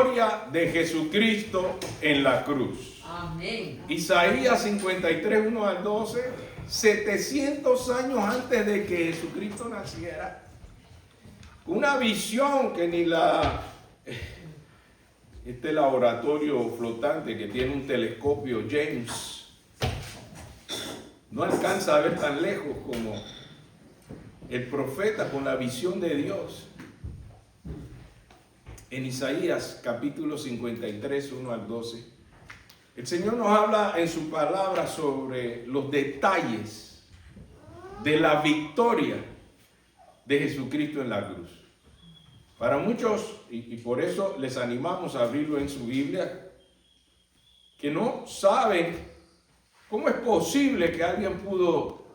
victoria de Jesucristo en la cruz. Amén. Isaías 53, 1 al 12, 700 años antes de que Jesucristo naciera. Una visión que ni este laboratorio flotante que tiene un telescopio James no alcanza a ver tan lejos como el profeta con la visión de Dios. En Isaías capítulo 53, 1 al 12, el Señor nos habla en su palabra sobre los detalles de la victoria de Jesucristo en la cruz. Para muchos, y por eso les animamos a abrirlo en su Biblia, que no saben cómo es posible que alguien pudo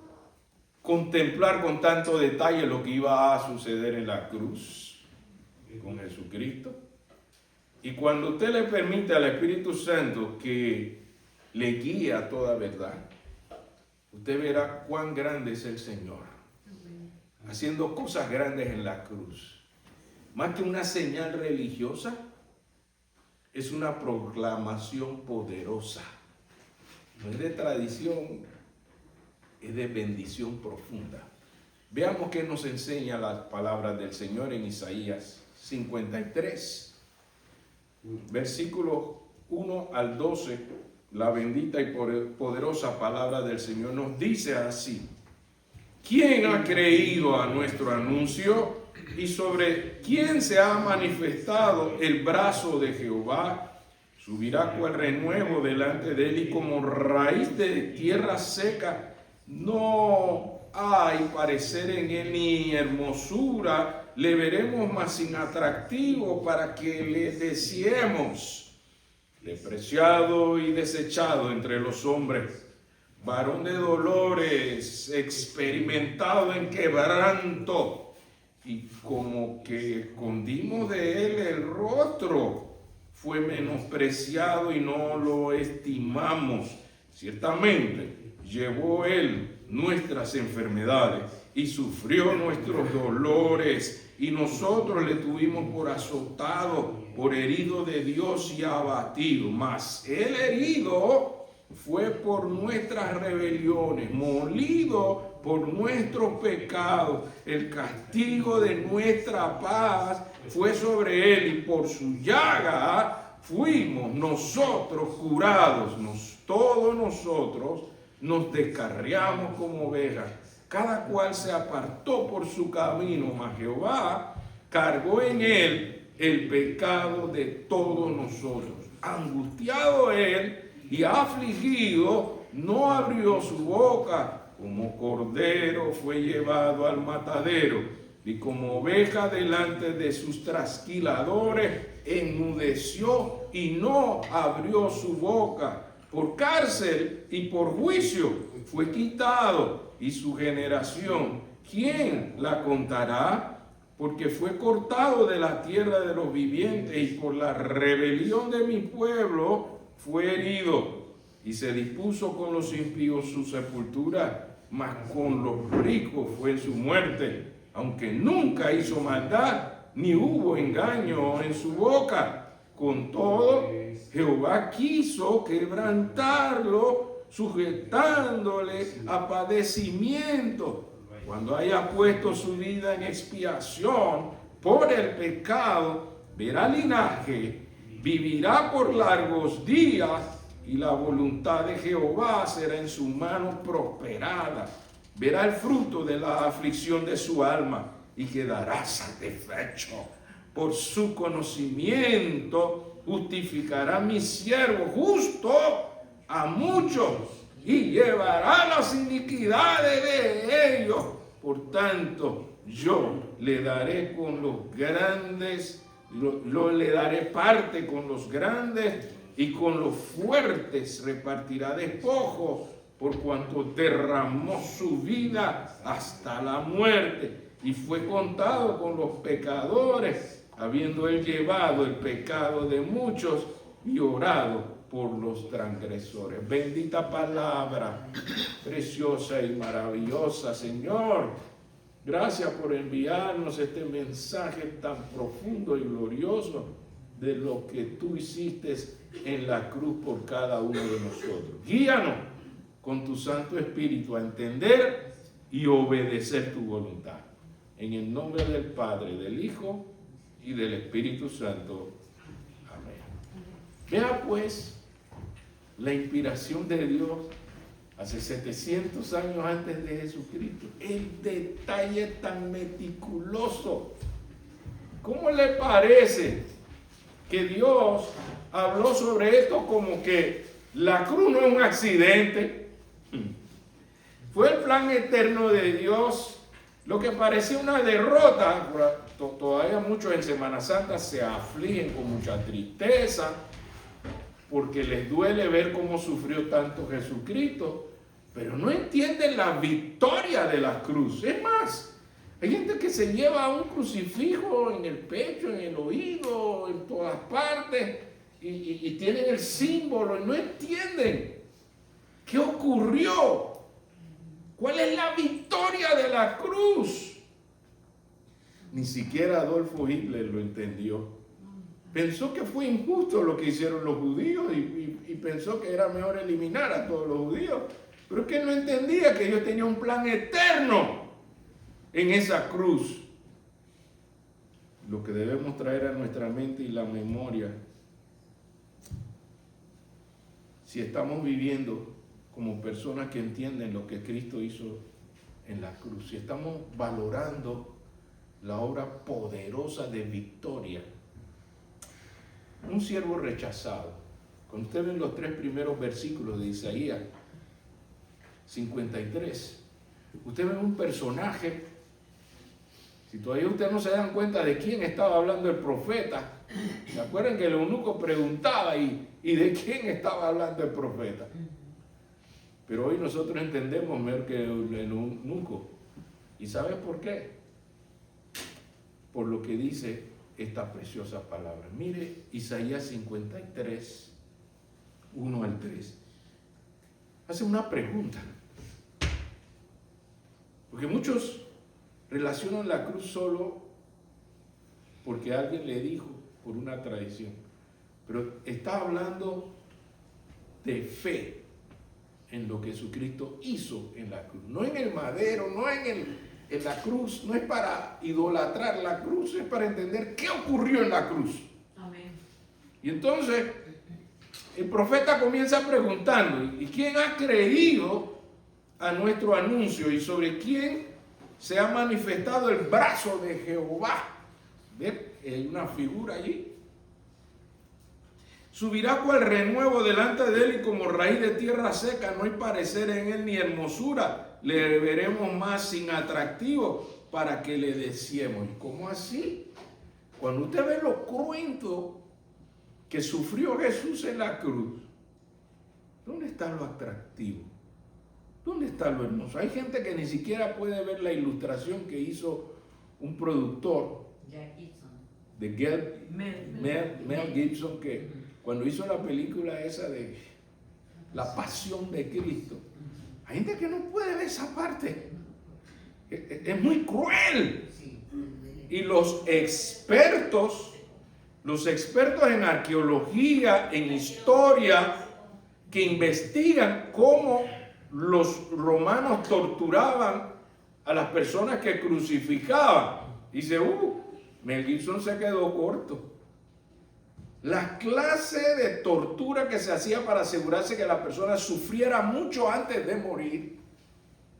contemplar con tanto detalle lo que iba a suceder en la cruz con Jesucristo. Y cuando usted le permite al Espíritu Santo que le guíe a toda verdad, usted verá cuán grande es el Señor, haciendo cosas grandes en la cruz. Más que una señal religiosa, es una proclamación poderosa. No es de tradición, es de bendición profunda. Veamos qué nos enseña las palabras del Señor en Isaías 53, versículos 1 al 12. La bendita y poderosa palabra del Señor nos dice así: ¿quién ha creído a nuestro anuncio? ¿Y sobre quién se ha manifestado el brazo de Jehová? Subirá cual renuevo delante de él, y como raíz de tierra seca. No hay parecer en él ni hermosura. Le veremos más sin atractivo para que le deseemos. Despreciado y desechado entre los hombres, varón de dolores, experimentado en quebranto, y como que escondimos de él el rostro. Fue menospreciado y no lo estimamos. Ciertamente llevó él nuestras enfermedades y sufrió nuestros dolores, y nosotros le tuvimos por azotado, por herido de Dios y abatido. Mas el herido fue por nuestras rebeliones, molido por nuestros pecados. El castigo de nuestra paz fue sobre él, y por su llaga fuimos nosotros curados. Todos nosotros nos descarriamos como ovejas, cada cual se apartó por su camino, mas Jehová cargó en él el pecado de todos nosotros. Angustiado él y afligido, no abrió su boca. Como cordero fue llevado al matadero, y como oveja delante de sus trasquiladores, enmudeció y no abrió su boca. Por cárcel y por juicio fue quitado, y su generación, ¿quién la contará? Porque fue cortado de la tierra de los vivientes, y por la rebelión de mi pueblo fue herido. Y se dispuso con los impíos su sepultura, mas con los ricos fue su muerte, aunque nunca hizo maldad, ni hubo engaño en su boca. Con todo, Jehová quiso quebrantarlo, sujetándole a padecimiento. Cuando haya puesto su vida en expiación por el pecado, verá linaje, vivirá por largos días, y la voluntad de Jehová será en su mano prosperada. Verá el fruto de la aflicción de su alma, y quedará satisfecho. Por su conocimiento justificará mi siervo justo a muchos, y llevará las iniquidades de ellos. Por tanto, yo le daré con los grandes, le daré parte con los grandes, y con los fuertes repartirá despojo, por cuanto derramó su vida hasta la muerte, y fue contado con los pecadores, habiendo él llevado el pecado de muchos y orado por los transgresores. Bendita palabra, preciosa y maravillosa, Señor. Gracias por enviarnos este mensaje tan profundo y glorioso de lo que tú hiciste en la cruz por cada uno de nosotros. Guíanos con tu Santo Espíritu a entender y obedecer tu voluntad. En el nombre del Padre, del Hijo y del Espíritu Santo. Amén. Vea pues la inspiración de Dios hace 700 años antes de Jesucristo. El detalle tan meticuloso. ¿Cómo le parece que Dios habló sobre esto como que la cruz no es un accidente? Fue el plan eterno de Dios. Lo que parecía una derrota, todavía muchos en Semana Santa se afligen con mucha tristeza porque les duele ver cómo sufrió tanto Jesucristo, pero no entienden la victoria de la cruz. Es más, hay gente que se lleva un crucifijo en el pecho, en el oído, en todas partes, y tienen el símbolo y no entienden qué ocurrió. ¿Cuál es la victoria de la cruz? Ni siquiera Adolfo Hitler lo entendió. Pensó que fue injusto lo que hicieron los judíos y pensó que era mejor eliminar a todos los judíos. Pero es que él no entendía que Dios tenía un plan eterno en esa cruz. Lo que debemos traer a nuestra mente y la memoria, si estamos viviendo como personas que entienden lo que Cristo hizo en la cruz, si estamos valorando la obra poderosa de victoria. Un siervo rechazado. Cuando usted ve los 3 primeros versículos de Isaías 53, usted ve un personaje. Si todavía ustedes no se dan cuenta de quién estaba hablando el profeta, ¿se acuerdan que el eunuco preguntaba y de quién estaba hablando el profeta? Pero hoy nosotros entendemos mejor que el eunuco. ¿Y sabes por qué? Por lo que dice esta preciosa palabra. Mire Isaías 53, 1 al 3. Hace una pregunta. Porque muchos relacionan la cruz solo porque alguien le dijo, por una tradición. Pero está hablando de fe en lo que Jesucristo hizo en la cruz. No en el madero, no en la cruz. No es para idolatrar la cruz, es para entender qué ocurrió en la cruz. Amén. Y entonces el profeta comienza preguntando, ¿y quién ha creído a nuestro anuncio? ¿Y sobre quién se ha manifestado el brazo de Jehová? ¿Ve? Hay una figura allí. Subirá cual renuevo delante de él y como raíz de tierra seca, no hay parecer en él ni hermosura. Le veremos más sin atractivo para que le deseemos. ¿Y cómo así? Cuando usted ve lo cruento que sufrió Jesús en la cruz, ¿dónde está lo atractivo? ¿Dónde está lo hermoso? Hay gente que ni siquiera puede ver la ilustración que hizo un productor de Mel Gibson, que cuando hizo la película esa de La Pasión de Cristo, hay gente que no puede ver esa parte. Es muy cruel. Y los expertos en arqueología, en historia, que investigan cómo los romanos torturaban a las personas que crucificaban, dice, Mel Gibson se quedó corto. La clase de tortura que se hacía para asegurarse que la persona sufriera mucho antes de morir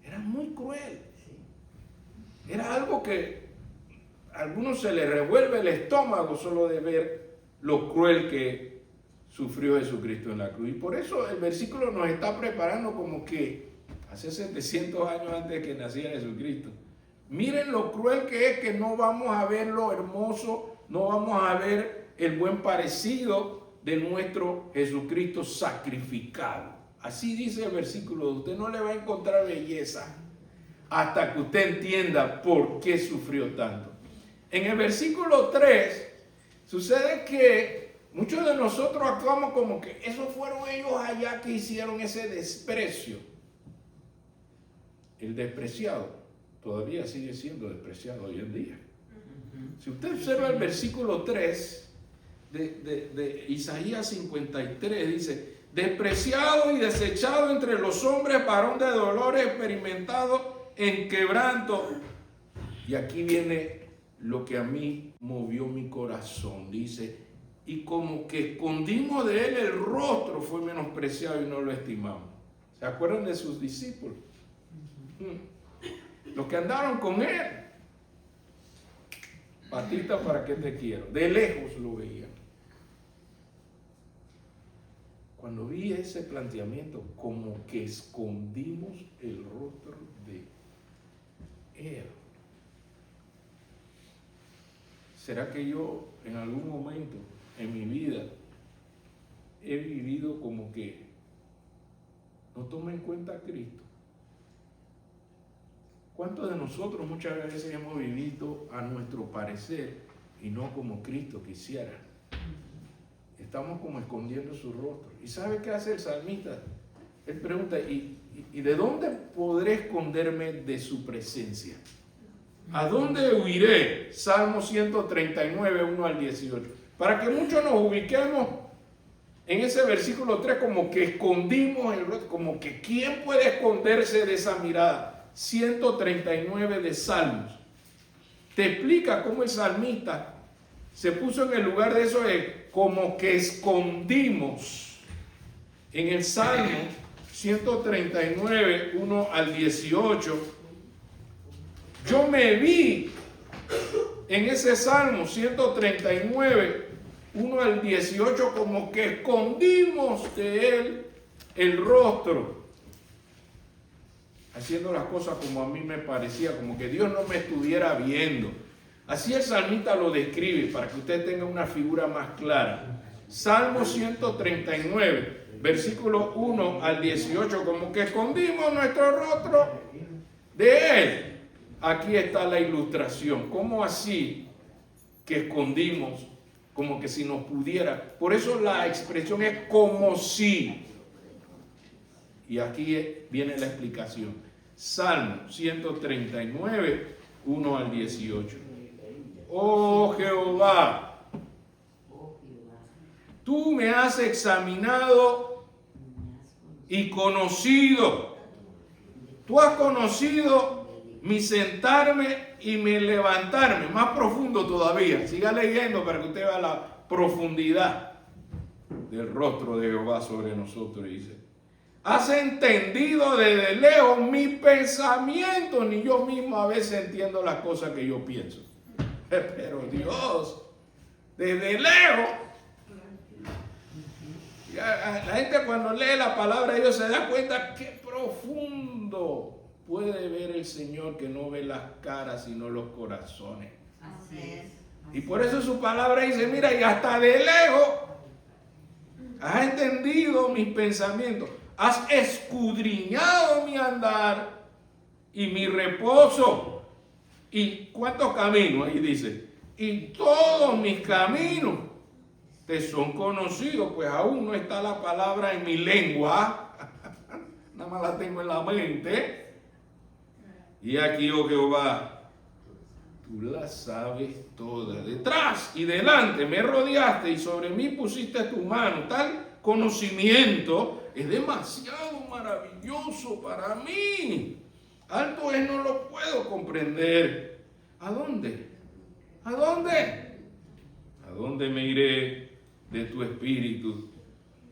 era muy cruel. Era algo que a algunos se les revuelve el estómago solo de ver lo cruel que sufrió Jesucristo en la cruz. Y por eso el versículo nos está preparando como que hace 700 años antes de que naciera Jesucristo. Miren lo cruel que es, que no vamos a ver lo hermoso, no vamos a ver el buen parecido de nuestro Jesucristo sacrificado. Así dice el versículo. Usted no le va a encontrar belleza hasta que usted entienda por qué sufrió tanto. En el versículo 3 sucede que muchos de nosotros actuamos como que esos fueron ellos allá que hicieron ese desprecio. El despreciado todavía sigue siendo despreciado hoy en día. Si usted observa el versículo 3, de Isaías 53, dice: despreciado y desechado entre los hombres, varón de dolores, experimentado en quebranto. Y aquí viene lo que a mí movió mi corazón. Dice: y como que escondimos de él el rostro, fue menospreciado y no lo estimamos. ¿Se acuerdan de sus discípulos? Los que andaron con él. Patita, ¿para qué te quiero? De lejos lo veían. Cuando vi ese planteamiento, como que escondimos el rostro de él. ¿Será que yo en algún momento en mi vida he vivido como que no tome en cuenta a Cristo? ¿Cuántos de nosotros muchas veces hemos vivido a nuestro parecer y no como Cristo quisiera? Estamos como escondiendo su rostro. ¿Y sabe qué hace el salmista? Él pregunta: ¿y de dónde podré esconderme de su presencia? ¿A dónde huiré? Salmo 139, 1 al 18. Para que muchos nos ubiquemos en ese versículo 3, como que escondimos el rostro, como que ¿quién puede esconderse de esa mirada? 139 de Salmos. Te explica cómo el salmista se puso en el lugar de eso, como que escondimos. En el Salmo 139, 1 al 18, yo me vi en ese Salmo 139, 1 al 18, como que escondimos de él el rostro, haciendo las cosas como a mí me parecía, como que Dios no me estuviera viendo. Así el salmista lo describe, para que usted tenga una figura más clara. Salmo 139, versículo 1 al 18, como que escondimos nuestro rostro de él. Aquí está la ilustración. ¿Cómo así que escondimos? Como que si nos pudiera. Por eso la expresión es como si. Y aquí viene la explicación. Salmo 139, 1 al 18. Oh Jehová, tú me has examinado y conocido. Tú has conocido mi sentarme y mi levantarme. Más profundo todavía. Siga leyendo para que usted vea la profundidad del rostro de Jehová sobre nosotros. Dice: has entendido desde lejos mi pensamiento. Ni yo mismo a veces entiendo las cosas que yo pienso. Pero Dios, desde lejos. La gente cuando lee la palabra de Dios se da cuenta qué profundo puede ver el Señor, que no ve las caras sino los corazones. Así es. Y por eso su palabra dice: mira, y hasta de lejos has entendido mis pensamientos, has escudriñado mi andar y mi reposo. ¿Y cuántos caminos? Ahí dice: y todos mis caminos te son conocidos. Pues aún no está la palabra en mi lengua, nada más la tengo en la mente. Y aquí, oh Jehová, tú la sabes toda. Detrás y delante me rodeaste y sobre mí pusiste tu mano. Tal conocimiento es demasiado maravilloso para mí. Alto es, no lo puedo comprender. ¿A dónde? ¿A dónde? ¿A dónde me iré de tu espíritu?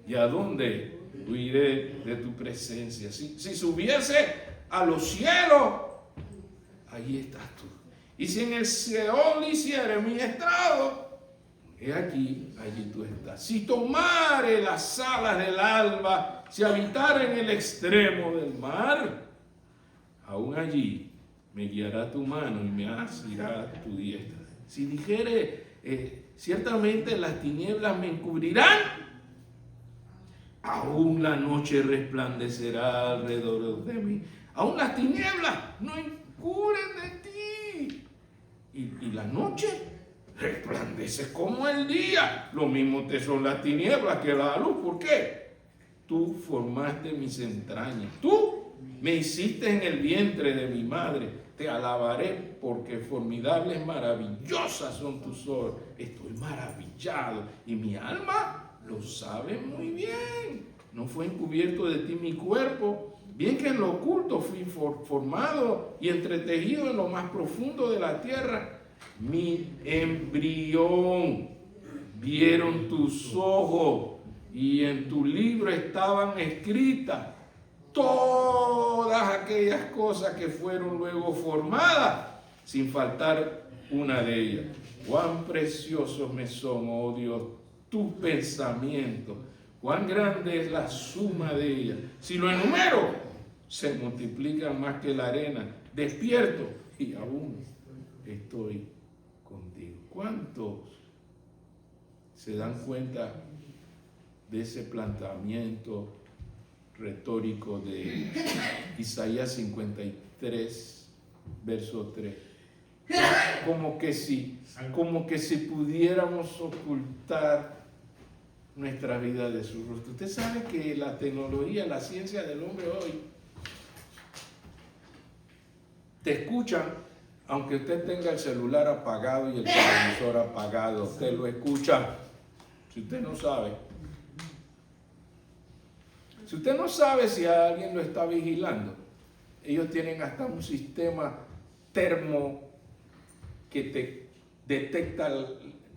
¿Y a dónde huiré de tu presencia? Si subiese a los cielos, ahí estás tú. Y si en el Seol hiciere mi estrado, he aquí, allí tú estás. Si tomare las alas del alba, si habitare en el extremo del mar, aún allí me guiará tu mano y me asirá tu diestra. Si dijere, ciertamente las tinieblas me encubrirán, aún la noche resplandecerá alrededor de mí. Aún las tinieblas no encubren de ti. Y la noche resplandece como el día. Lo mismo te son las tinieblas que la luz. ¿Por qué? Tú formaste mis entrañas. Tú me hiciste en el vientre de mi madre. te alabaré porque formidables, maravillosas son tus obras. Estoy maravillado y mi alma lo sabe muy bien. No fue encubierto de ti mi cuerpo, bien que en lo oculto fui formado y entretejido en lo más profundo de la tierra. Mi embrión vieron tus ojos y en tu libro estaban escritas todas aquellas cosas que fueron luego formadas, sin faltar una de ellas. Cuán preciosos me son, oh Dios, tus pensamientos, cuán grande es la suma de ellas. Si lo enumero, se multiplican más que la arena. Despierto y aún estoy contigo. ¿Cuántos se dan cuenta de ese planteamiento retórico de Isaías 53, verso 3? Como que si pudiéramos ocultar nuestra vida de su rostro. Usted sabe que la tecnología, la ciencia del hombre hoy, te escuchan, aunque usted tenga el celular apagado y el televisor apagado, usted lo escucha. Si usted no sabe. Si usted no sabe si alguien lo está vigilando, ellos tienen hasta un sistema termo que te detecta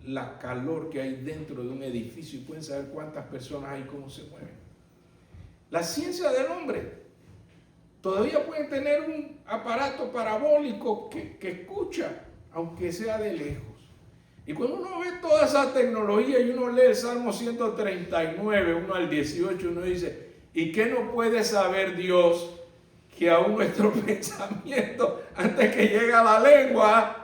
la calor que hay dentro de un edificio y pueden saber cuántas personas hay y cómo se mueven. La ciencia del hombre todavía puede tener un aparato parabólico que escucha, aunque sea de lejos. Y cuando uno ve toda esa tecnología y uno lee el Salmo 139, 1 al 18, uno dice, ¿y qué no puede saber Dios que aún nuestro pensamiento, antes que llegue a la lengua?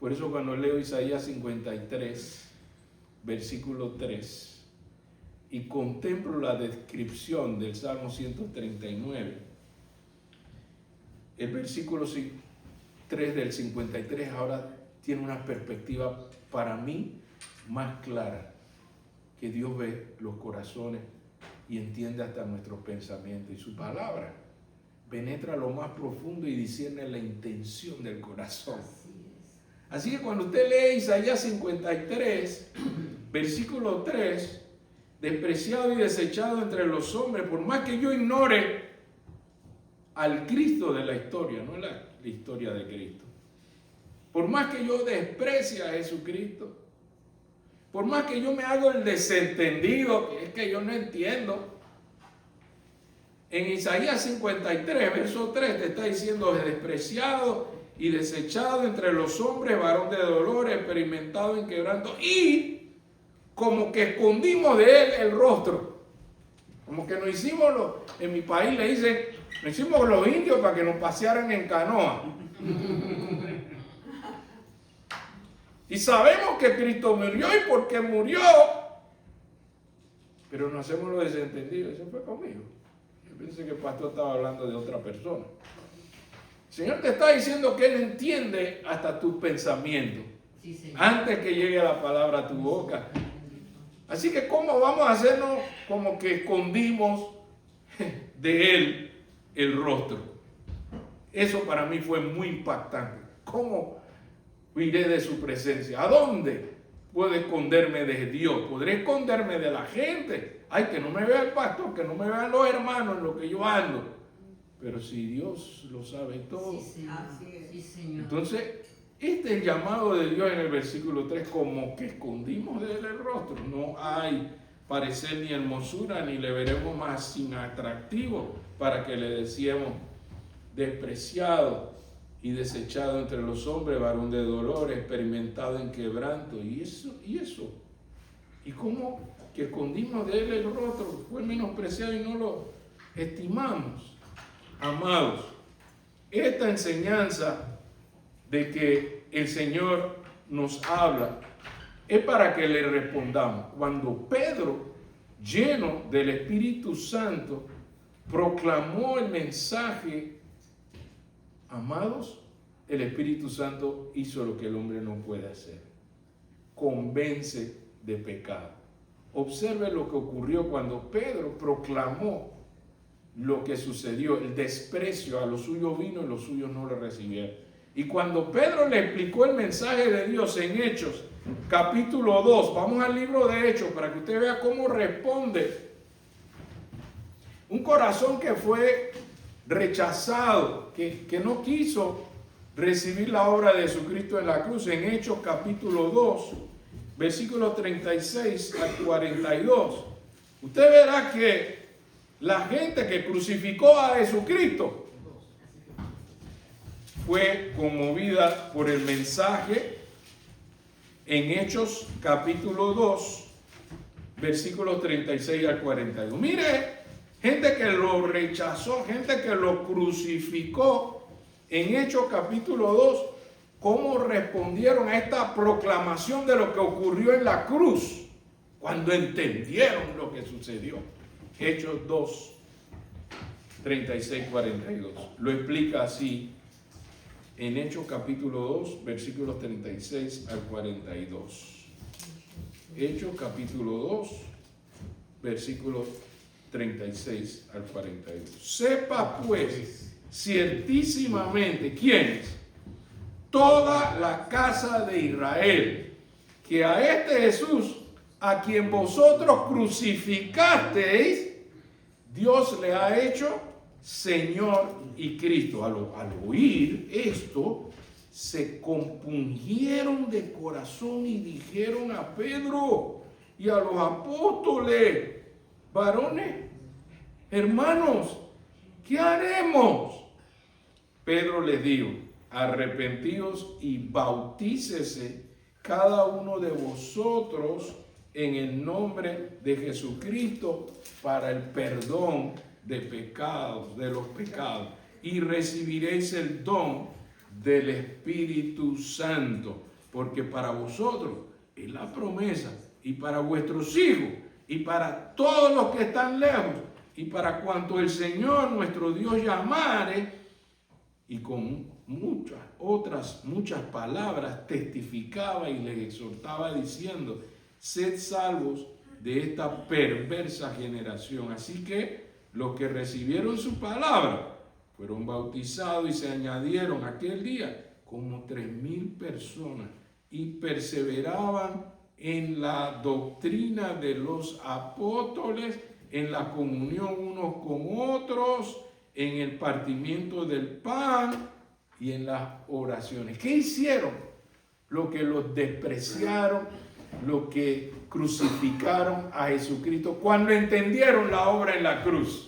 Por eso cuando leo Isaías 53, versículo 3, y contemplo la descripción del Salmo 139, el versículo 3 del 53 ahora tiene una perspectiva para mí más clara, que Dios ve los corazones y entiende hasta nuestros pensamientos, y su palabra penetra lo más profundo y discierne la intención del corazón. Así que cuando usted lee Isaías 53, versículo 3, despreciado y desechado entre los hombres, por más que yo ignore al Cristo de la historia, no la historia de Cristo, por más que yo desprecie a Jesucristo, por más que yo me haga el desentendido, que es que yo no entiendo, en Isaías 53, verso 3, te está diciendo despreciado y desechado entre los hombres, varón de dolores, experimentado en quebranto, y como que escondimos de él el rostro, como que nos hicimos, en mi país le dicen, nos hicimos los indios para que nos pasearan en canoa. Y sabemos que Cristo murió y porque murió, pero nos hacemos los desentendidos. Eso fue conmigo. Yo pensé que el pastor estaba hablando de otra persona. El Señor te está diciendo que Él entiende hasta tus pensamientos, sí, antes que llegue la palabra a tu boca. Así que ¿cómo vamos a hacernos como que escondimos de Él el rostro? Eso para mí fue muy impactante. ¿Cómo huiré de su presencia? ¿A dónde puedo esconderme de Dios? ¿Podré esconderme de la gente? Ay, que no me vea el pastor, que no me vean los hermanos en lo que yo ando. Pero si Dios lo sabe todo. Sí, señor. Sí, señor. Entonces, este es el llamado de Dios en el versículo 3, como que escondimos de él el rostro. No hay parecer ni hermosura, ni le veremos más sin atractivo, para que le decíamos despreciado y desechado entre los hombres, varón de dolor, experimentado en quebranto. Y eso. ¿Y cómo que escondimos de él el rostro? Fue menospreciado y no lo estimamos. Amados, esta enseñanza de que el Señor nos habla es para que le respondamos. Cuando Pedro, lleno del Espíritu Santo, proclamó el mensaje, amados, el Espíritu Santo hizo lo que el hombre no puede hacer: convence de pecado. Observe lo que ocurrió cuando Pedro proclamó lo que sucedió, el desprecio a los suyos vino y los suyos no lo recibieron. Y cuando Pedro le explicó el mensaje de Dios en Hechos, capítulo 2, vamos al libro de Hechos para que usted vea cómo responde un corazón que fue rechazado, que no quiso recibir la obra de Jesucristo en la cruz. En Hechos capítulo 2, versículos 36 al 42, usted verá que la gente que crucificó a Jesucristo fue conmovida por el mensaje en Hechos capítulo 2, versículos 36 al 42. Mire, gente que lo rechazó, gente que lo crucificó, en Hechos capítulo 2, cómo respondieron a esta proclamación de lo que ocurrió en la cruz, cuando entendieron lo que sucedió. Hechos 2, 36, 42. Lo explica así en Hechos capítulo 2, versículos 36 al 42. Hechos capítulo 2, versículos 36 al 42. Sepa pues ciertísimamente, ¿quiénes? Toda la casa de Israel, que a este Jesús, a quien vosotros crucificasteis, Dios le ha hecho Señor y Cristo. Al oír esto, se compungieron de corazón y dijeron a Pedro y a los apóstoles: varones, hermanos, ¿qué haremos? Pedro les dijo: arrepentíos y bautícese cada uno de vosotros en el nombre de Jesucristo para el perdón de pecados, de los pecados, y recibiréis el don del Espíritu Santo, porque para vosotros es la promesa, y para vuestros hijos, y para todos los que están lejos, y para cuanto el Señor nuestro Dios llamare. Y con muchas palabras testificaba y les exhortaba diciendo: sed salvos de esta perversa generación. Así que los que recibieron su palabra fueron bautizados y se añadieron aquel día como 3,000 personas y perseveraban en la doctrina de los apóstoles, en la comunión unos con otros, en el partimiento del pan y en las oraciones. ¿Qué hicieron? Lo que los despreciaron, lo que crucificaron a Jesucristo cuando entendieron la obra en la cruz.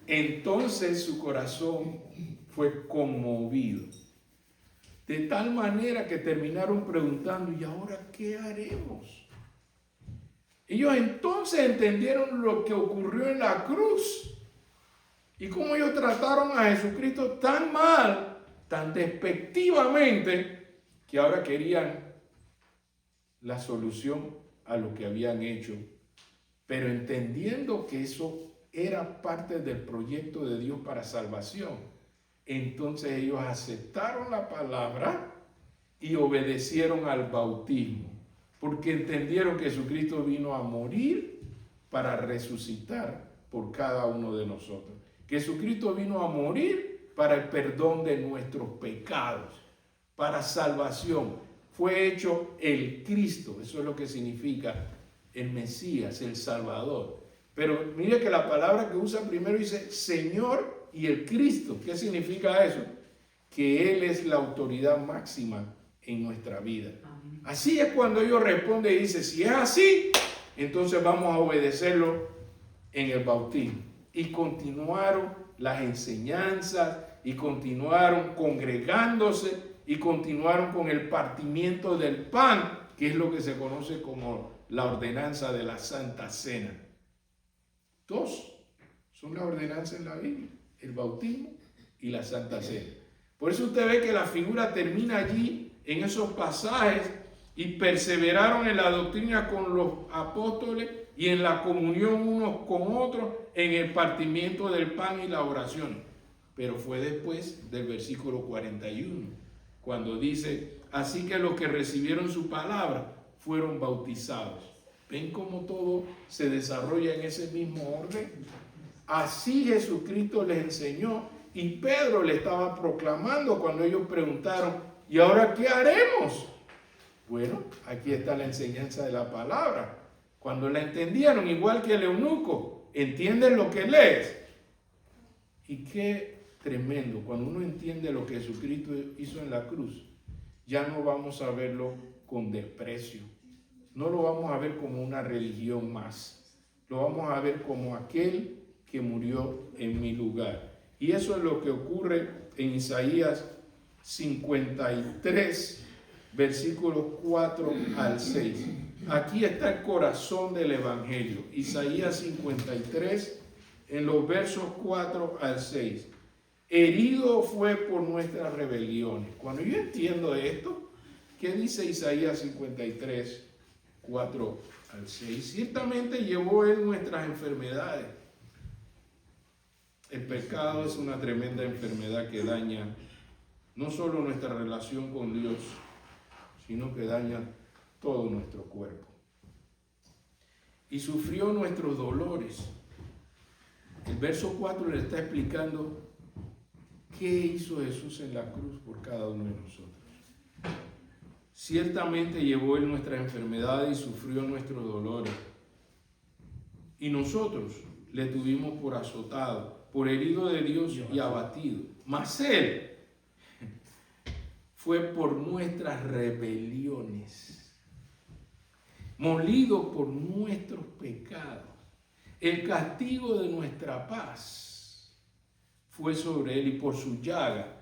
Entonces su corazón fue conmovido, de tal manera que terminaron preguntando: ¿y ahora qué haremos? Ellos entonces entendieron lo que ocurrió en la cruz y cómo ellos trataron a Jesucristo tan mal, tan despectivamente, que ahora querían la solución a lo que habían hecho, pero entendiendo que eso era parte del proyecto de Dios para salvación. Entonces ellos aceptaron la palabra y obedecieron al bautismo, porque entendieron que Jesucristo vino a morir para resucitar por cada uno de nosotros. Que Jesucristo vino a morir para el perdón de nuestros pecados, para salvación. Fue hecho el Cristo, eso es lo que significa el Mesías, el Salvador. Pero mire que la palabra que usa primero dice Señor y el Cristo. ¿Qué significa eso? Que Él es la autoridad máxima en nuestra vida. Así es cuando ellos responden y dicen: si es así, entonces vamos a obedecerlo en el bautismo. Y continuaron las enseñanzas, y continuaron congregándose, y continuaron con el partimiento del pan, que es lo que se conoce como la ordenanza de la Santa Cena. Dos son las ordenanzas en la Biblia: el bautismo y la Santa Cena. Por eso usted ve que la figura termina allí en esos pasajes: y perseveraron en la doctrina con los apóstoles y en la comunión unos con otros, en el partimiento del pan y la oración. Pero fue después del versículo 41, cuando dice: así que los que recibieron su palabra fueron bautizados. ¿Ven cómo todo se desarrolla en ese mismo orden? Así Jesucristo les enseñó y Pedro le estaba proclamando cuando ellos preguntaron, ¿y ahora qué haremos? Bueno, aquí está la enseñanza de la palabra. Cuando la entendieron, igual que el eunuco, entienden lo que lees. Y qué tremendo, cuando uno entiende lo que Jesucristo hizo en la cruz, ya no vamos a verlo con desprecio. No lo vamos a ver como una religión más. Lo vamos a ver como aquel que murió en mi lugar. Y eso es lo que ocurre en Isaías 53, versículos 4 al 6. Aquí está el corazón del Evangelio. Isaías 53, en los versos 4 al 6. Herido fue por nuestras rebeliones. Cuando yo entiendo esto, ¿qué dice Isaías 53, 4 al 6? Ciertamente llevó él nuestras enfermedades. El pecado es una tremenda enfermedad que daña no solo nuestra relación con Dios, sino que daña todo nuestro cuerpo. Y sufrió nuestros dolores. El verso 4 le está explicando qué hizo Jesús en la cruz por cada uno de nosotros. Ciertamente llevó él nuestras enfermedades y sufrió nuestros dolores. Y nosotros le tuvimos por azotado, por herido de Dios y abatido. Mas él fue por nuestras rebeliones, molido por nuestros pecados. El castigo de nuestra paz fue sobre él y por su llaga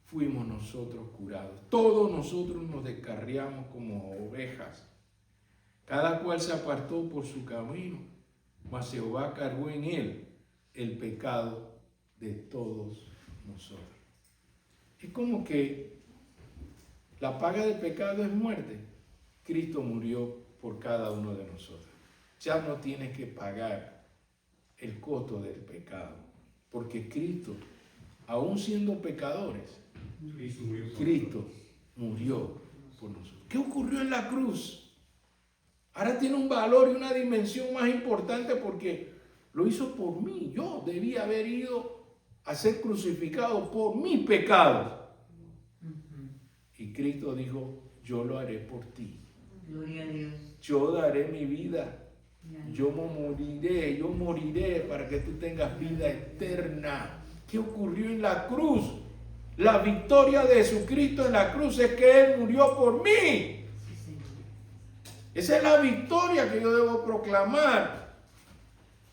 fuimos nosotros curados. Todos nosotros nos descarriamos como ovejas. Cada cual se apartó por su camino, mas Jehová cargó en él el pecado de todos nosotros. Es como que la paga del pecado es muerte. Cristo murió por cada uno de nosotros. Ya no tienes que pagar el costo del pecado, porque Cristo, aún siendo pecadores, Cristo murió por nosotros. ¿Qué ocurrió en la cruz? Ahora tiene un valor y una dimensión más importante porque lo hizo por mí. Yo debía haber ido a ser crucificado por mis pecados. Y Cristo dijo, yo lo haré por ti. Gloria a Dios. Yo daré mi vida. Yo moriré para que tú tengas vida eterna. ¿Qué ocurrió en la cruz? La victoria de Jesucristo en la cruz es que Él murió por mí. Esa es la victoria que yo debo proclamar.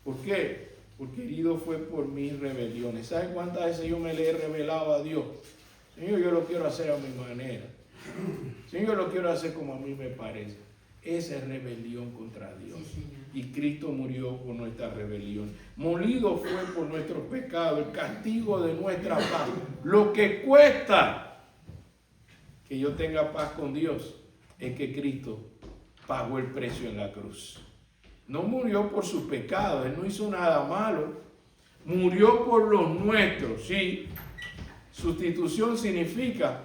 ¿Por qué? Porque herido fue por mis rebeliones. ¿Saben cuántas veces yo me le he revelado a Dios? Señor, yo lo quiero hacer a mi manera. Señor, yo lo quiero hacer como a mí me parece. Esa es rebelión contra Dios. Y Cristo murió por nuestra rebelión. Molido fue por nuestros pecados, el castigo de nuestra paz. Lo que cuesta que yo tenga paz con Dios es que Cristo pagó el precio en la cruz. No murió por sus pecados, Él no hizo nada malo. Murió por los nuestros, sí. Sustitución significa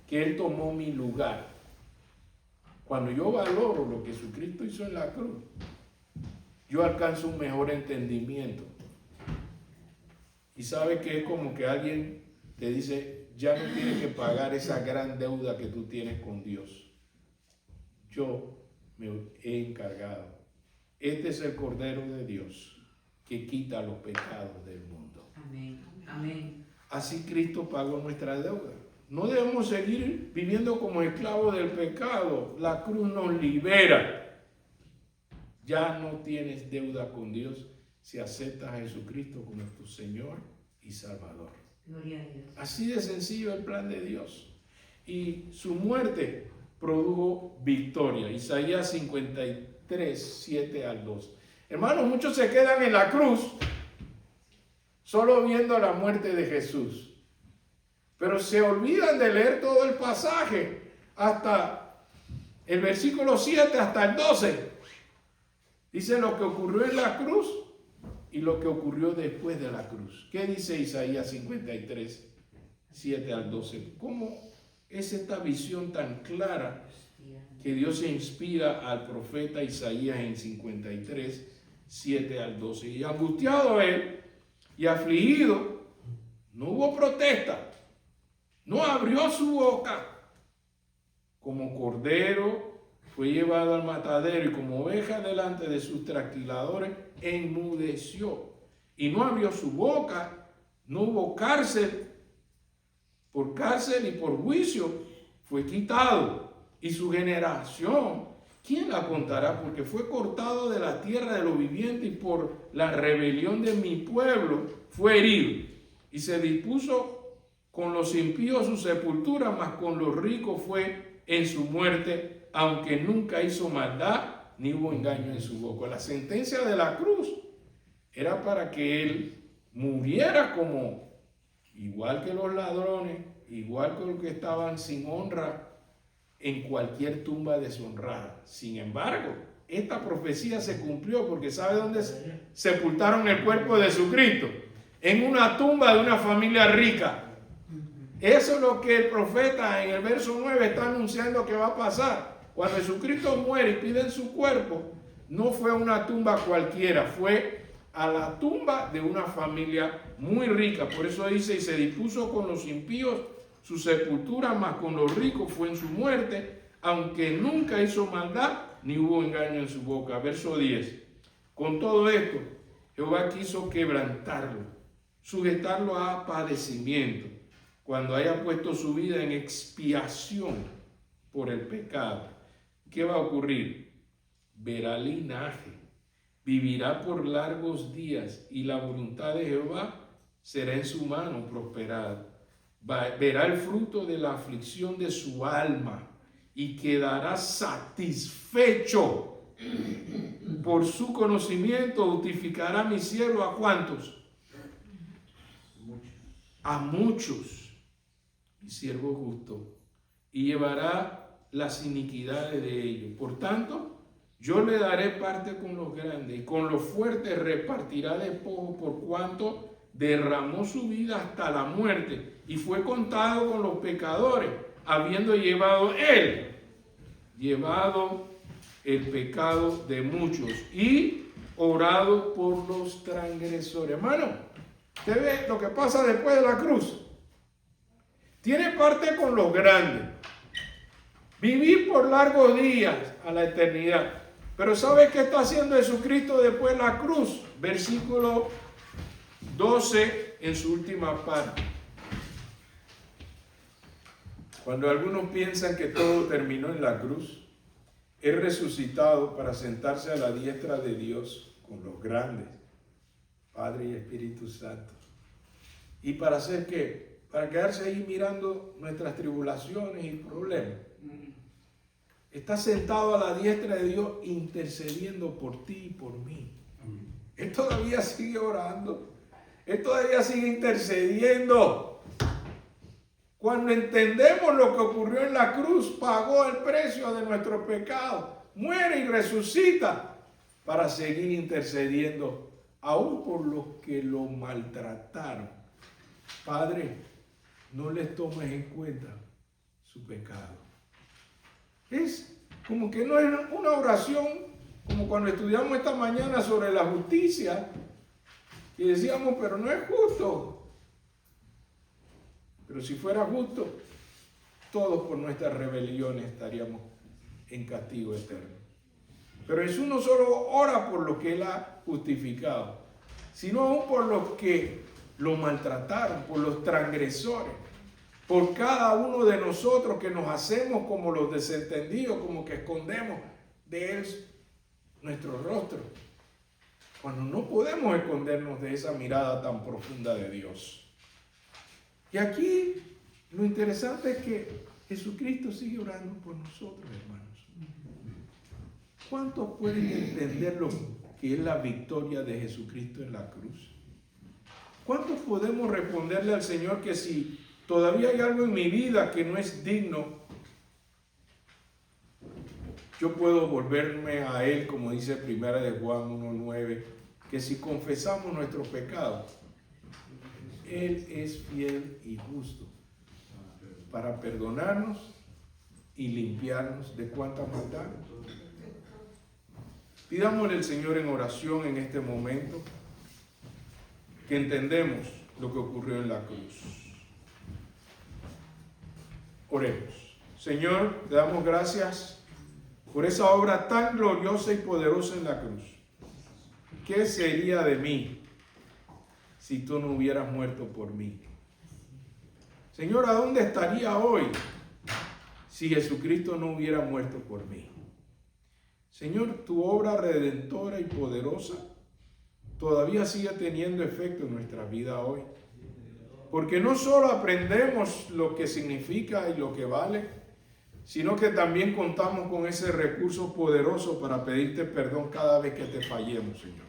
que Él tomó mi lugar. Cuando yo valoro lo que Jesucristo hizo en la cruz, yo alcanzo un mejor entendimiento. Y sabe que es como que alguien te dice, ya no tienes que pagar esa gran deuda que tú tienes con Dios. Yo me he encargado. Este es el Cordero de Dios que quita los pecados del mundo. Amén. Amén. Así Cristo pagó nuestra deuda. No debemos seguir viviendo como esclavos del pecado. La cruz nos libera. Ya no tienes deuda con Dios si aceptas a Jesucristo como tu Señor y Salvador. Gloria a Dios. Así de sencillo el plan de Dios. Y su muerte produjo victoria. Isaías 53, 7 al 2. Hermanos, muchos se quedan en la cruz solo viendo la muerte de Jesús. Pero se olvidan de leer todo el pasaje hasta el versículo 7 hasta el 12. Dice lo que ocurrió en la cruz y lo que ocurrió después de la cruz. ¿Qué dice Isaías 53, 7 al 12? ¿Cómo es esta visión tan clara que Dios se inspira al profeta Isaías en 53, 7 al 12. Y angustiado él y afligido, no hubo protesta, no abrió su boca. Como cordero fue llevado al matadero y como oveja delante de sus trasquiladores, enmudeció. Y no abrió su boca, no hubo cárcel, por cárcel y por juicio fue quitado. Y su generación, ¿quién la contará? Porque fue cortado de la tierra de los vivientes y por la rebelión de mi pueblo fue herido. Y se dispuso con los impíos su sepultura, mas con los ricos fue en su muerte, aunque nunca hizo maldad ni hubo engaño en su boca. La sentencia de la cruz era para que él muriera como igual que los ladrones, igual que los que estaban sin honra en cualquier tumba deshonrada. Sin embargo, esta profecía se cumplió porque ¿sabe dónde sepultaron el cuerpo de Jesucristo? En una tumba de una familia rica. Eso es lo que el profeta en el verso 9 está anunciando que va a pasar. Cuando Jesucristo muere y piden su cuerpo, no fue a una tumba cualquiera, fue a la tumba de una familia muy rica. Por eso dice, y se dispuso con los impíos su sepultura, mas con los ricos fue en su muerte, aunque nunca hizo maldad, ni hubo engaño en su boca. Verso 10. Con todo esto, Jehová quiso quebrantarlo, sujetarlo a padecimiento, cuando haya puesto su vida en expiación por el pecado. ¿Qué va a ocurrir? Verá linaje, vivirá por largos días, y la voluntad de Jehová será en su mano prosperada. Verá el fruto de la aflicción de su alma y quedará satisfecho. Por su conocimiento justificará a mi siervo. ¿A cuántos? A muchos. Mi siervo justo. Y llevará las iniquidades de ellos. Por tanto, yo le daré parte con los grandes, y con los fuertes repartirá despojo, por cuanto derramó su vida hasta la muerte y fue contado con los pecadores, habiendo llevado el pecado de muchos y orado por los transgresores. Hermano, usted ve lo que pasa después de la cruz. Tiene parte con los grandes, vivir por largos días a la eternidad. Pero ¿sabe qué está haciendo Jesucristo después de la cruz? Versículo 12 en su última parte. Cuando algunos piensan que todo terminó en la cruz, es resucitado para sentarse a la diestra de Dios con los grandes, Padre y Espíritu Santo. ¿Y para hacer qué? Para quedarse ahí mirando nuestras tribulaciones y problemas. Está sentado a la diestra de Dios intercediendo por ti y por mí. Él todavía sigue orando. Él todavía sigue intercediendo. Cuando entendemos lo que ocurrió en la cruz, pagó el precio de nuestro pecado, muere y resucita para seguir intercediendo, aún por los que lo maltrataron. Padre, no les tomes en cuenta su pecado. Es como que no es una oración, como cuando estudiamos esta mañana sobre la justicia, y decíamos, pero no es justo. Pero si fuera justo, todos por nuestras rebeliones estaríamos en castigo eterno. Pero Jesús no solo ora por los que Él ha justificado, sino aún por los que lo maltrataron, por los transgresores, por cada uno de nosotros que nos hacemos como los desentendidos, como que escondemos de Él nuestro rostro, cuando no podemos escondernos de esa mirada tan profunda de Dios. Y aquí lo interesante es que Jesucristo sigue orando por nosotros, hermanos. ¿Cuántos pueden entender lo que es la victoria de Jesucristo en la cruz? ¿Cuántos podemos responderle al Señor que si todavía hay algo en mi vida que no es digno, yo puedo volverme a Él, como dice 1 de Juan 1:9, que si confesamos nuestros pecados, Él es fiel y justo para perdonarnos y limpiarnos de cuánta maldad. Pidámosle al Señor en oración en este momento que entendemos lo que ocurrió en la cruz. Oremos. Señor, te damos gracias por esa obra tan gloriosa y poderosa en la cruz. ¿Qué sería de mí si tú no hubieras muerto por mí? Señor, ¿a dónde estaría hoy si Jesucristo no hubiera muerto por mí? Señor, tu obra redentora y poderosa todavía sigue teniendo efecto en nuestra vida hoy. Porque no solo aprendemos lo que significa y lo que vale, sino que también contamos con ese recurso poderoso para pedirte perdón cada vez que te fallemos, Señor.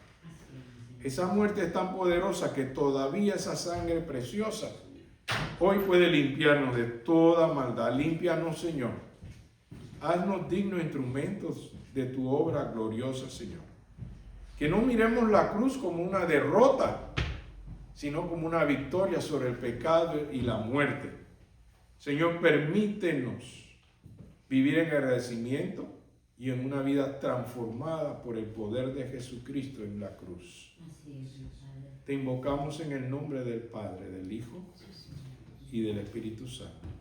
Esa muerte es tan poderosa que todavía esa sangre preciosa hoy puede limpiarnos de toda maldad. Límpianos, Señor. Haznos dignos instrumentos de tu obra gloriosa, Señor. Que no miremos la cruz como una derrota, sino como una victoria sobre el pecado y la muerte. Señor, permítenos vivir en agradecimiento y en una vida transformada por el poder de Jesucristo en la cruz. Te invocamos en el nombre del Padre, del Hijo y del Espíritu Santo.